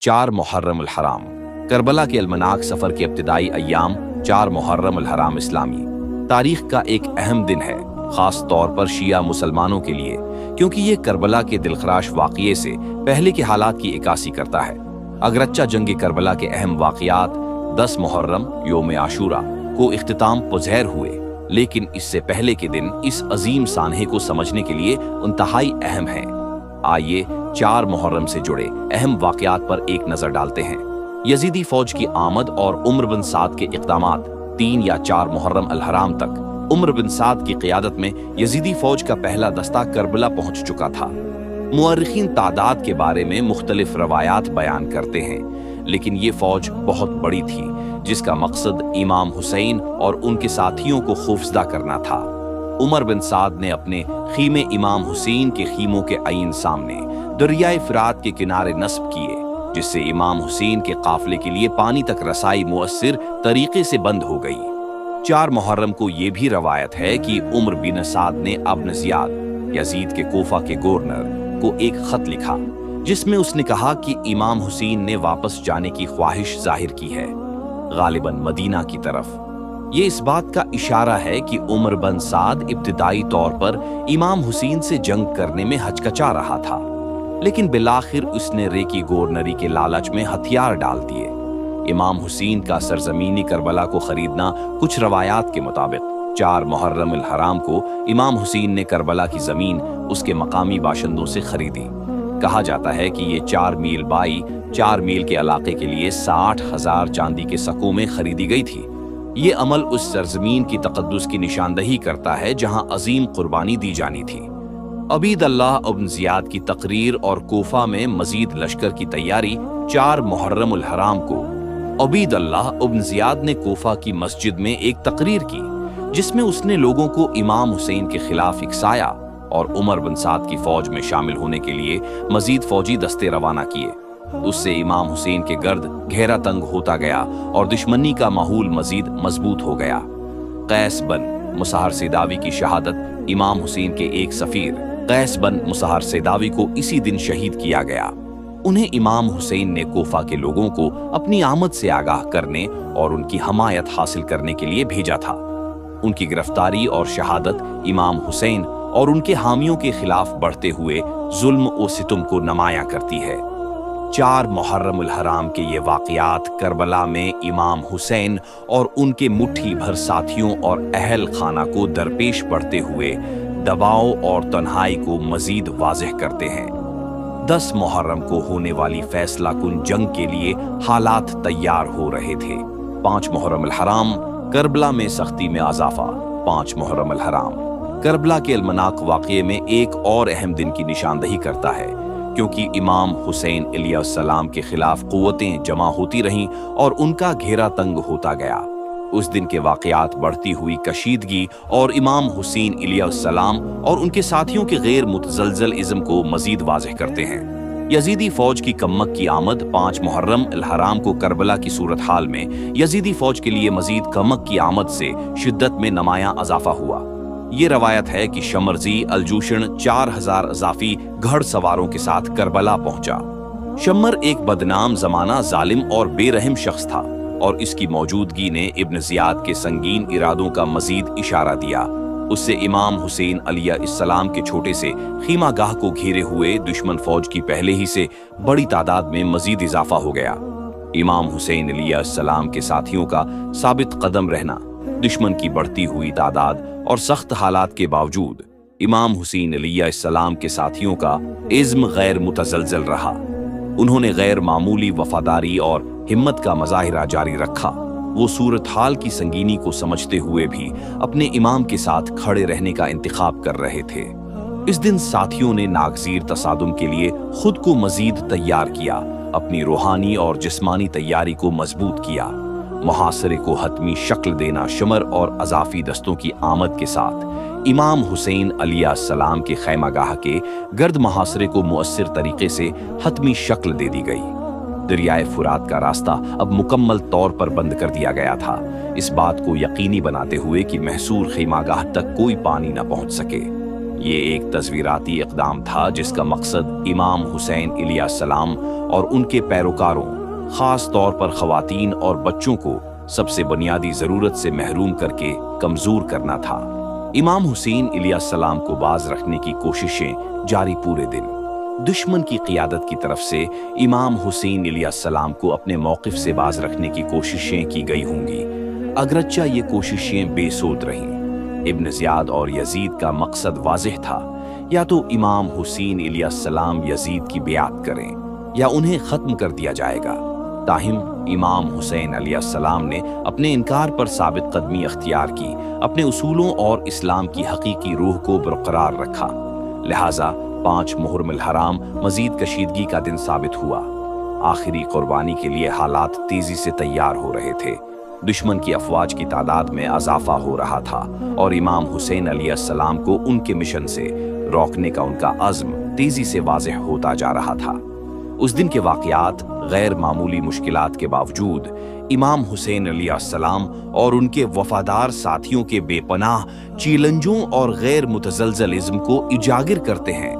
4 मुहर्रम अल हराम। करबला के अलमनाक सफ़र के इब्तिदाई अय्याम 4 मुहर्रम अल हराम इस्लामी तारीख का एक अहम दिन है, ख़ास तौर पर शिया मुसलमानों के लिए, क्योंकि ये करबला के दिलखराश वाक़ये से पहले के हालात की इक्कासी करता है। अगरच्चा जंग करबला के अहम वाक़यात 10 मुहर्रम योम आशूरा को इख्तिताम पुज़ैर हुए, लेकिन इससे पहले के दिन इस अजीम सानहे को समझने के लिए इंतहाई अहम है। आइए 4 मुहर्रम से जुड़े अहम वाक़यात पर एक नज़र डालते हैं। यजीदी फ़ौज की आमद और उमर बिन साद के इक़दामात 3 या 4 मुहर्रम अल हराम तक उमर बिन साद की क़ियादत में यजीदी फ़ौज का पहला दस्ता करबला पहुंच चुका था। मुअर्रिख़ीन तादाद के बारे में मुख्तलिफ रवायात बयान करते हैं, लेकिन ये फ़ौज बहुत बड़ी थी, जिसका मकसद इमाम हुसैन और उनके साथियों को खौफजदा करना था। उमर बिन साद ने अपने खीमे इमाम हुसैन के खीमों के आइन सामने दरियाए फ़रात के किनारे नस्ब किए, जिससे इमाम हुसैन के काफिले के लिए पानी तक रसाई मुअस्सिर तरीके से बंद हो गई। 4 मुहर्रम को ये भी रवायत है कि उमर बिन साद ने अब्न ज़ियाद, यजीद के कोफा के गवर्नर, को एक खत लिखा, जिसमें उसने कहा कि इमाम हुसैन ने वापस जाने की ख्वाहिश जाहिर की है, गालिबन मदीना की तरफ। ये इस बात का इशारा है कि उमर बिन साद इब्तिदाई तौर पर इमाम हुसैन से जंग करने में हचकचा रहा था, लेकिन बिलाखिर उसने रेकी गवर्नरी के लालच में हथियार डाल दिए। इमाम हुसैन का सरजमीनी करबला को खरीदना कुछ रवायात के मुताबिक 4 मुहर्रम अल हराम को इमाम हुसैन ने करबला की जमीन उसके मकामी बाशिंदों से खरीदी। कहा जाता है कि ये 4 मील बाई 4 मील के इलाके के लिए 60,000 चांदी के सकों में खरीदी गई थी। ये अमल उस सरजमीन की तकद्दुस की निशानदही करता है जहां अजीम कुर्बानी दी जानी थी। अबीद अल्लाह इब्न ज़ियाद की तकरीर और कोफा में मजीद लश्कर की तैयारी 4 मुहर्रम अल हराम को अबीद अल्लाह इब्न ज़ियाद ने कोफा की मस्जिद में एक तकरीर की, जिसमें उसने लोगों को इमाम हुसैन के खिलाफ इकसाया और उमर बिन साद की फौज में शामिल होने के लिए मजीद फौजी दस्ते रवाना किए। उससे इमाम हुसैन के गर्द घेरा तंग होता गया और दुश्मनी का माहौल मजीद मजबूत हो गया। कैस बन मुसहर सैदावी की शहादत, इमाम हुसैन के एक सफीर कैस बन मुसहर सैदावी को इसी दिन शहीद किया गया। उन्हें इमाम हुसैन ने कोफा के लोगों को अपनी आमद से आगाह करने और उनकी हमायत हासिल करने के लिए भेजा था। उनकी गिरफ्तारी और शहादत इमाम हुसैन और उनके हामियों के खिलाफ बढ़ते हुए जुल्म और सितम को नुमायां करती है। 4 मुहर्रम अल हराम के ये वाक़यात करबला में इमाम हुसैन और उनके मुट्ठी भर साथियों और अहल खाना को दरपेश पड़ते हुए दबाव और तन्हाई को मजीद वाज़ेह करते हैं। 10 मुहर्रम को होने वाली फैसला कुन जंग के लिए हालात तैयार हो रहे थे। 5 मुहर्रम अल हराम करबला में सख्ती में इजाफा। 5 मुहर्रम अल हराम करबला के अलमनाक वाक़ये में एक और अहम दिन की निशानदही करता है, क्योंकि इमाम हुसैन अलैहिस्सलाम के खिलाफ क़ुव्वतें जमा होती रहीं और उनका घेरा तंग होता गया। उस दिन के वाक़यात बढ़ती हुई कशीदगी और इमाम हुसैन अलैहिस्सलाम और उनके साथियों के गैर मुतज़लज़ल इज़्म को मज़ीद वाज़ेह करते हैं। यजीदी फ़ौज की कम्मक की आमद 5 मुहर्रम अल हराम को करबला की सूरत हाल में यजीदी फ़ौज के लिए मज़ीद कम्मक की आमद से शिद्दत में नुमायां इजाफा हुआ। ये रवायत है कि शमरजी अलजूशन 4000 इजाफी घड़ सवारों के साथ करबला पहुंचा। शम्मर एक बदनाम ज़माना जालिम और बेरहम शख्स था और इसकी मौजूदगी ने इब्न ज़ियाद के संगीन इरादों का मजीद इशारा दिया। उससे इमाम हुसैन अलैहिस्सलाम के छोटे से खीमागाह को घेरे हुए दुश्मन फौज की पहले ही से बड़ी तादाद में मजीद इजाफा हो गया। इमाम हुसैन अलैहिस्सलाम के साथियों का साबित कदम रहना, दुश्मन की बढ़ती हुई तादाद और सख्त हालात के बावजूद इमाम हुसैन अलैहिस्सलाम के साथियों का इज़्म गैर मुतज़लज़ल रहा। उन्होंने गैर मामूली वफादारी और हिम्मत का मज़ाहिरा जारी रखा। वो सूरत हाल की संगीनी को समझते हुए भी अपने इमाम के साथ खड़े रहने का इंतखाब कर रहे थे। इस दिन साथियों ने नागज़ीर तसादुम के लिए खुद को मजीद तैयार किया, अपनी रूहानी और जिस्मानी तैयारी को मजबूत किया। मुहासरे को हतमी शक्ल देना शमर और अजाफी दस्तों की आमद के साथ इमाम हुसैन अलैहिस्सलाम के खैमागाह के गर्द मुहासरे को मुअस्सिर तरीके से हतमी शक्ल दे दी गई। दरियाए फुरात का रास्ता अब मुकम्मल तौर पर बंद कर दिया गया था, इस बात को यकीनी बनाते हुए कि महसूर खैमागाह तक कोई पानी न पहुंच सके। ये एक तस्वीराती इक़दाम था जिसका मकसद इमाम हुसैन अलैहिस्सलाम और उनके पैरोकारों, ख़ास तौर पर ख़वातीन और बच्चों को सबसे बुनियादी ज़रूरत से महरूम करके कमज़ोर करना था। इमाम हुसैन अलैहिस्सलाम को बाज रखने की कोशिशें जारी पूरे दिन। दुश्मन की क़ियादत की तरफ से इमाम हुसैन अलैहिस्सलाम को अपने मौक़िफ़ से बाज रखने की कोशिशें की गई होंगी, अगरचा ये कोशिशें बेसूद रहीं। इब्न ज़ियाद और यजीद का मकसद वाज़ेह था, या तो इमाम हुसैन अलैहिस्सलाम यजीद की बेआत करें या उन्हें ख़त्म कर दिया जाएगा। ताहिम इमाम हुसैन अलैहिस्सलाम ने अपने इनकार पर साबित कदमी अख्तियार की, अपने उसूलों और इस्लाम की हकीकी रूह को बरकरार रखा। लिहाजा 5 मुहर्रम हराम मजीद कशीदगी का दिन साबित हुआ। आखिरी कुर्बानी के लिए हालात तेजी से तैयार हो रहे थे। दुश्मन की अफवाज की तादाद में इजाफा हो रहा था और इमाम हुसैन अलैहिस्सलाम को उनके मिशन से रोकने का उनका अज़्म तेजी से वाज़ेह होता जा रहा था। उस दिन के वाक़यात गैर मामूली मुश्किलात के बावजूद इमाम हुसैन अलैहिस्सलाम और उनके वफादार साथियों के बेपनाह चैलेंजों और गैर मुतज़लज़ल इज़्म को उजागर करते हैं।